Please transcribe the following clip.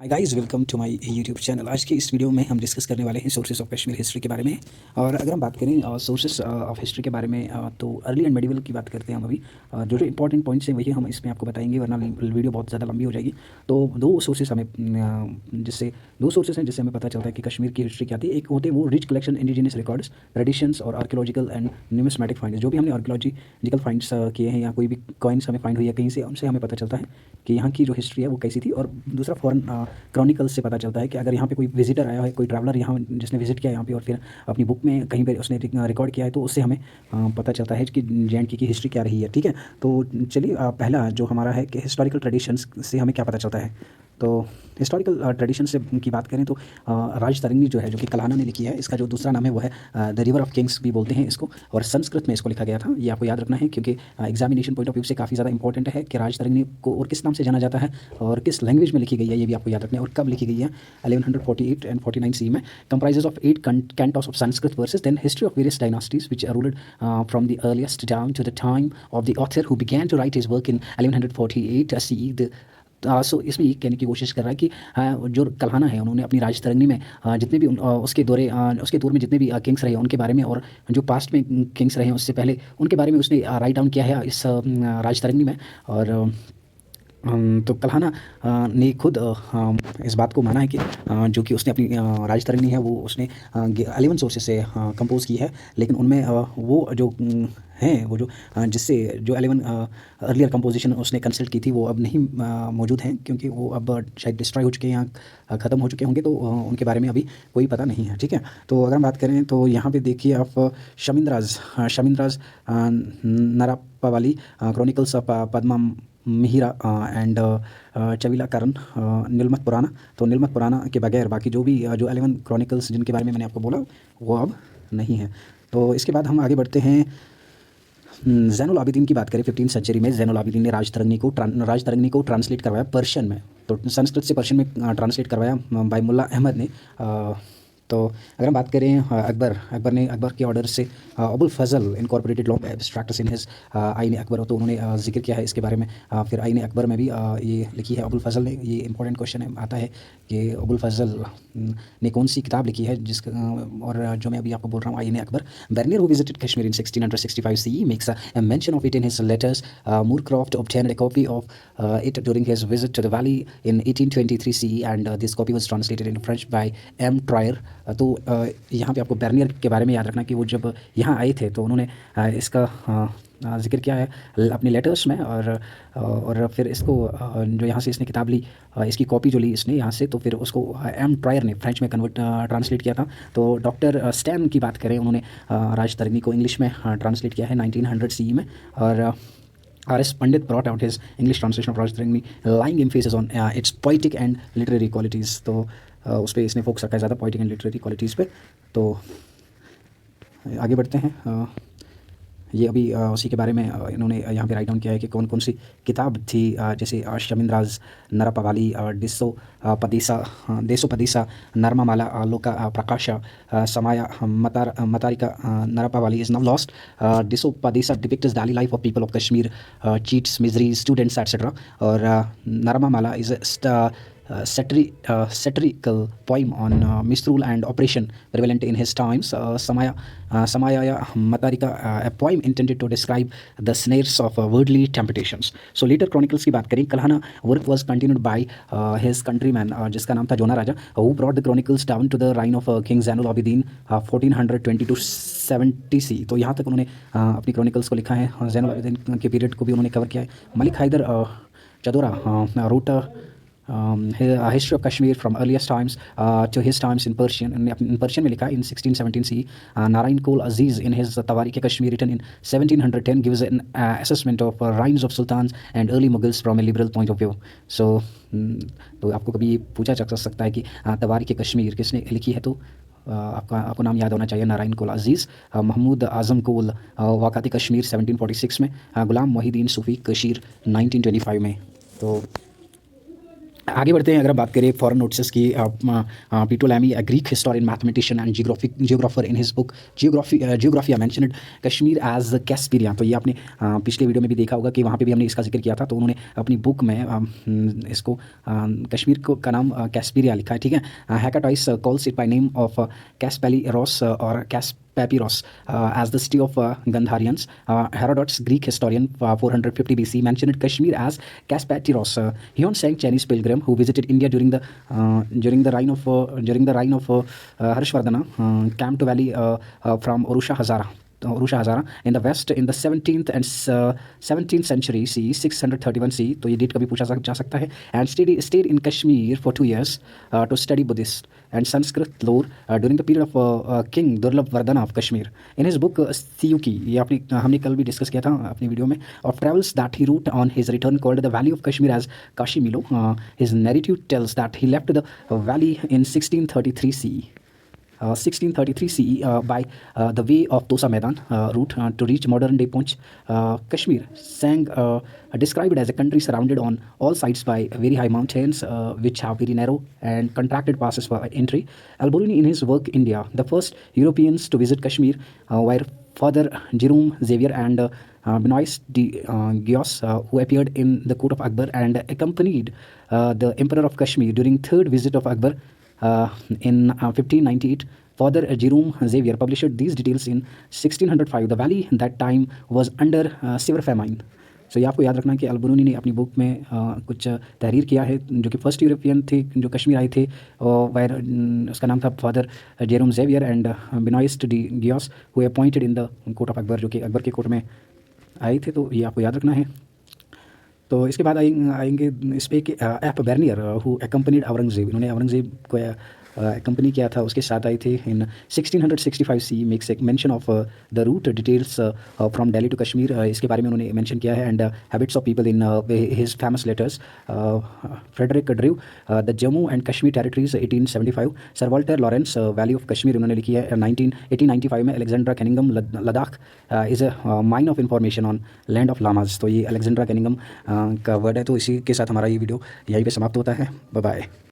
Hi guys, welcome to my YouTube channel. आज के इस वीडियो में हम डिस्कस करने वाले हैं सोर्सेज ऑफ कश्मीर हिस्ट्री के बारे में। और अगर हम बात करें सोर्सेज ऑफ हिस्ट्री के बारे में तो अर्ली एंड मेडिवल की बात करते हैं हम अभी। जो जो इंपॉर्टेंट पॉइंट्स हैं वही हम इसमें आपको बताएंगे, वरना वीडियो बहुत ज़्यादा लंबी हो जाएगी। तो दो सोर्सेज हैं जिससे हमें पता चलता है कि कश्मीर की हिस्ट्री क्या थी। एक होते हैं वो rich collection indigenous records, traditions और आर्कियोलॉजिकल एंड न्यूमिस्मेटिक फाइंड्स। जो भी हमने आर्कियोलॉजिकल फाइंड्स किए हैं या कोई भी कॉइन्स हमें फाइंड हुई है कहीं से, उनसे हमें पता चलता है कि यहाँ की जो हिस्ट्री है वो कैसी थी। और दूसरा फॉरेन क्रॉनिकल्स से पता चलता है कि अगर यहाँ पे कोई विजिटर आया है, कोई ट्रैवलर यहाँ जिसने विजिट किया यहाँ पे और फिर अपनी बुक में कहीं पे उसने रिकॉर्ड किया है, तो उससे हमें पता चलता है कि जे.एंड.के की हिस्ट्री क्या रही है। ठीक है, तो चलिए पहला जो हमारा है कि हिस्टोरिकल ट्रेडिशंस से हमें क्या पता चलता है। तो हिस्टोरिकल ट्रेडिशन से की बात करें तो राजतरंगी जो है, जो कि कल्हाना ने लिखी है, इसका जो दूसरा नाम है वो है द रिवर ऑफ किंग्स भी बोलते हैं इसको, और संस्कृत में इसको लिखा गया था। ये आपको याद रखना है क्योंकि एग्जामिनेशन पॉइंट ऑफ व्यू से काफ़ी ज़्यादा इंपॉर्टेंट है कि राजतरंगी को और किस नाम से जाना जाता है और किस लैंग्वेज में लिखी गई है, ये भी आपको याद रखना है, और कब लिखी गई है। 1148 एंड 49 सी में। Comprises of 8 cantos of Sanskrit verses, then history of various dynasties which ruled from the earliest down to the time of the author who began to write his work in 1148 C. सो इसमें ये कहने की कोशिश कर रहा है कि जो कल्हाना है उन्होंने अपनी राजतरंगी में जितने भी उसके दौर में जितने भी किंग्स रहे उनके बारे में, और जो पास्ट में किंग्स रहे हैं उससे पहले उनके बारे में उसने राइट डाउन किया है इस राजतरंगी में। और तो कल्हाना ने खुद इस बात को माना है कि जो कि उसने अपनी राजतरंगी है वो उसने 11 सोर्सेज से कंपोज की है, लेकिन उनमें वो जो हैं वो जो जिससे जो 11 अर्लियर कंपोजिशन उसने कंसल्ट की थी वो अब नहीं मौजूद हैं, क्योंकि वो अब शायद डिस्ट्रॉय हो चुके हैं या ख़त्म हो चुके होंगे, तो उनके बारे में अभी कोई पता नहीं है। ठीक है, तो अगर हम बात करें तो यहाँ पे देखिए आप शमिंद्राज Nripavali chronicles of Padma Mihira and चविला करण, नीलमत पुराना। तो नीलमत पुराना के बगैर बाकी जो भी जो 11 क्रॉनिकल्स जिनके बारे में मैंने आपको बोला वो अब नहीं है। तो इसके बाद हम आगे बढ़ते हैं। ज़ैनुल आबिदीन की बात करें 15वीं सेंचुरी में ज़ैनुल आबिदीन ने राजतरंगी को ट्रांसलेट करवाया पर्शियन में, तो संस्कृत से पर्शियन में ट्रांसलेट करवाया बाय मुल्ला अहमद ने। तो अगर हम बात करें अकबर के ऑर्डर से Abul Fazl incorporated long abstracts in his Ain Akbar, तो उन्होंने जिक्र किया है इसके बारे में। फिर आइन अकबर में भी ये लिखी है अबुल फजल ने। ये इंपॉर्टेंट क्वेश्चन आता है कि अबुल फजल ने कौन सी किताब लिखी है जिसका, और जो मैं अभी आपको बोल रहा हूँ Ain Akbar. Bernier who visited Kashmir in 1665 CE makes a mention of it in his letters. Moorcroft obtained a copy of it during his visit to the valley in 1823 CE, and this copy was translated into French by M. Trier. तो यहाँ पे आपको Bernier के बारे में याद रखना कि वो जब यहाँ आए थे तो उन्होंने इसका जिक्र किया है अपने लेटर्स में, और फिर इसको जो यहाँ से इसने किताब ली, इसकी कॉपी जो ली इसने यहाँ से, तो फिर उसको एम ट्रायर ने फ्रेंच में ट्रांसलेट किया था। तो डॉक्टर स्टैन की बात करें, उन्होंने राजतरंगी को इंग्लिश में ट्रांसलेट किया है 1900 CE में। और R.S. Pandit brought out his English translation of Rajtrangi, lying emphasis on its poetic and literary qualities. तो उस पर इसने फोकस रखा है ज़्यादा, पोइटिक एंड लिटरेरी क्वालिटीज़ पे। तो आगे बढ़ते हैं। ये अभी उसी के बारे में इन्होंने यहाँ पे राइट डाउन किया है कि कौन कौन सी किताब थी, जैसे शमिंद्राज नरापावाली, देसोपदेशा, नर्मामाला, Lokaprakasha, Samayamatrika. Nripavali is now lost. Deshopadesha depicts daily life of people of Kashmir, cheats, miseries, students etcetera. और Narmamala is satirical poem on misrule and oppression prevalent in his times. Samayaya Matarika, a poem intended to describe the snares of worldly temptations. So later chronicles की बात करें, Kalhana work was continued by his countryman जिसका नाम था जोना राजा, who brought the chronicles down to the reign of King Zainul Abidin 1420 to 70 C। तो यहाँ तक उन्होंने अपनी chronicles को लिखा है। ज़ैनुल आबिदीन के पीरियड को भी उन्होंने कवर किया है। Malik Haider चदोरा wrote history of Kashmir from earliest times to his times in Persian. In Persian में लिखा in 1617 CE. Narayan Kol Aziz in his Tawarikh-e-Kashmir written in 1710 gives an assessment of reigns of sultans and early Mughals from a liberal point of view. So तो आपको कभी ये पूछा जा सकता है कि तवारीख-ए-कश्मीर किसने लिखी है, तो आपको नाम याद होना चाहिए नारायण कोल अजीज़। महमूद आज़म कोल वाक़ात कश्मीर 1746 में। गुलाम मोहिद्दीन सूफ़ी कशीर 1925 में। तो आगे बढ़ते हैं। अगर हम बात करें फॉरेन नोट्स की, पीटोलेमी, a Greek historian, mathematician and geographer, in his book Geographia mentioned Kashmir as Kaspeiria. तो ये आपने पिछले वीडियो में भी देखा होगा कि वहाँ पे भी हमने इसका जिक्र किया था। तो उन्होंने अपनी बुक में इसको कश्मीर को का नाम कैस्पीरिया लिखा है, ठीक है। Hecataeus calls it by name of Kaspapyros और Papyrus as the city of Gandharians. Herodotus, Greek historian, 450 BC, mentioned Kashmir as Caspatyros. Huon Sang, Chinese pilgrim who visited India during the reign of Harshvardhana, came to valley from Urusha Hazara in the west in the 17th century CE, 631 CE, तो ये date कभी पूछा जा सकता है। And stayed in Kashmir for 2 years to study Buddhist and Sanskrit lore during the period of King Durlab Vardhana of Kashmir. In his book Siyuki, ये हमने कल भी डिस्कस किया था अपनी वीडियो में, of travels that he wrote on his return called the Valley of Kashmir as Kashi Milo. His narrative tells that he left the valley in 1633 CE. 1633 CE by the way of Tosa Maidan route to reach modern-day Poonch, Kashmir. Sang described as a country surrounded on all sides by very high mountains, which have very narrow and contracted passes for entry. Al-Biruni, in his work India, the first Europeans to visit Kashmir were Father Jerome Xavier and Benoist de Gios, who appeared in the court of Akbar and accompanied the Emperor of Kashmir during third visit of Akbar in 1598. Father Jerome Xavier published these details in 1605. The valley that time was under severe famine. सो ये आपको याद रखना कि अल-बिरूनी ने अपनी book में कुछ तहरीर किया है, जो कि फर्स्ट यूरोपियन थे जो कश्मीर आए थे, और उसका नाम था father Jerome Xavier and Benoist de Goes, who appointed in the court of Akbar, जो कि अकबर के कोर्ट में आए थे। तो ये आपको याद रखना है। तो इसके बाद आएंगे इस पे कि F Bernier who accompanied Aurangzeb, इन्होंने औरंगजेब को कंपनी किया था, उसके साथ आए थे। इन 1665 सी मेक्स एक mention of the route details from Delhi to Kashmir, इसके बारे में उन्होंने मेंशन किया है। And habits of people in his famous letters, Frederick Drew the Jammu and Kashmir territories 1875। Sir Walter Lawrence valley of Kashmir उन्होंने लिखी है 1895 में। Alexander Cunningham Ladakh is a mine of information on land of lamas. तो ये अलेक्जेंड्रा कैनिंगम का word है। तो इसी के साथ हमारा ये वीडियो यहीं पे समाप्त होता है। Bye bye.